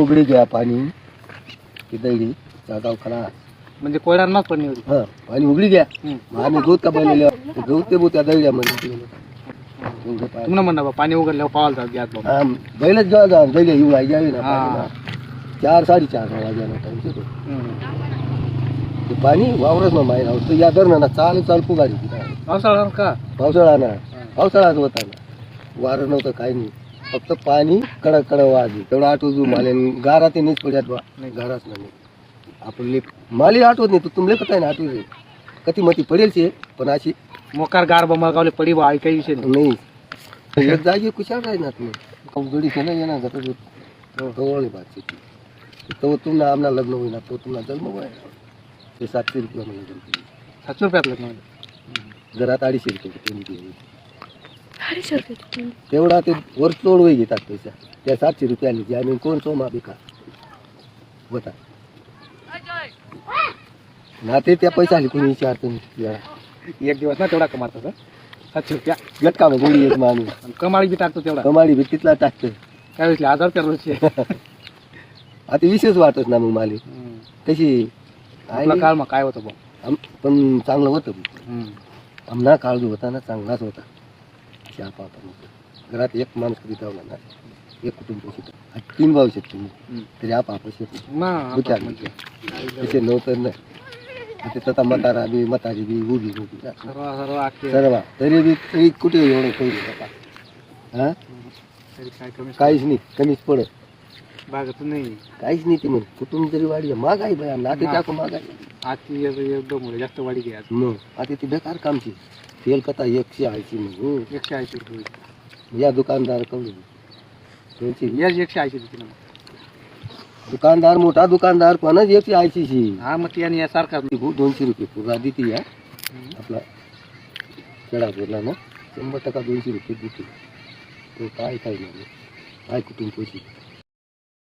उघडी घ्या पाणी ती दैडी गाव खरा म्हणजे कोयरांनाच पण नाही होती. हा पाणी उघडी घ्या हम्म. मग आम्ही गवत का बनलेले गवत ते त्या दैड्यामध्ये एवढं पाणी. तुम्हाला म्हणा बा पाणी उघडल्यावर पावाल जात घ्या बाबा. हा, बैलच जेव्हा जा दैड्या येऊ यावी ना हा. पाणी 4-4:30 वाजल्याला टाइम येतो. ते पाणी वावरच ना माहीत राहतो या धरणाला चाल फुगारी पावसाळा का पावसाळा ना पावसाळाच होता ना वारं नव्हतं काही नाही फक्त पाणी कडक वाजली तेवढं आठवतो माले गारा ते नाहीच पडत बा नाही गाराच नाही आपले माली आठवत नाही तू तुमले काय ना आठवत कधी मती पडेल शे पण अशी मोकार गार बमळगावले पडी बा काही विषय नाही. नाही एक जागी कुशाल राही ना तुम्ही गडी केलं येणार गवळी बात तो तुम्हाला आमना लग्न होईना तो तुम्हाला जन्म होय ते 700 रुपये मला लग्न केलं. 700 रुपयात लग्न. घरात 250 रुपये तेवढा ते वर चोड वय घेतात पैसा त्या 700 रुपये आली आम्ही कोण सोमा बिका होता ना ते त्या पैसा आली कोणी विचारतो एक दिवस ना तेवढा कमावतो का 700 रुपया गटका म्हणजे एक माणूस आणि कमाळी बी टाकतो तेवढा. कमाडी बी तिथला टाकतं काय वेळेस 1000 त्या रोजचे. आता विशेष वाटत ना मग माली कशी आपला काळ मग काय होतं बा. पण चांगलं होतं आमना काळ जो होता ना चांगलाच होता शापा घरात एक माणूस कधी ठेवला ना एक कुटुंब पोषित 3 भाऊ शेत तुम्ही तरी आपापा तसे नव्हतं ना तिथं आता म्हातारा बी म्हातारी बी उभी सर्व तरी बी तरी कुठे एवढं काही हा काहीच नाही कमीच पडत बागत नाही काहीच नाही ते म्हणजे कुटुंब तरी वाढी महागाई बाय नाते टाकू महागाई आती एकदम जास्त वाढी घ्या मग आता ती बेकार कामची तेल कथा 180 मग 180 रुपये या दुकानदार कवडी त्यांची 180 देते ना. दुकानदार मोठा दुकानदार पण 180 हा मग ती आणि या सारखा 200 रुपये पुरा देते या आपला खेळापूरला ना 100% 200 रुपये देते तो काय नाही काय कुटुंब पोषित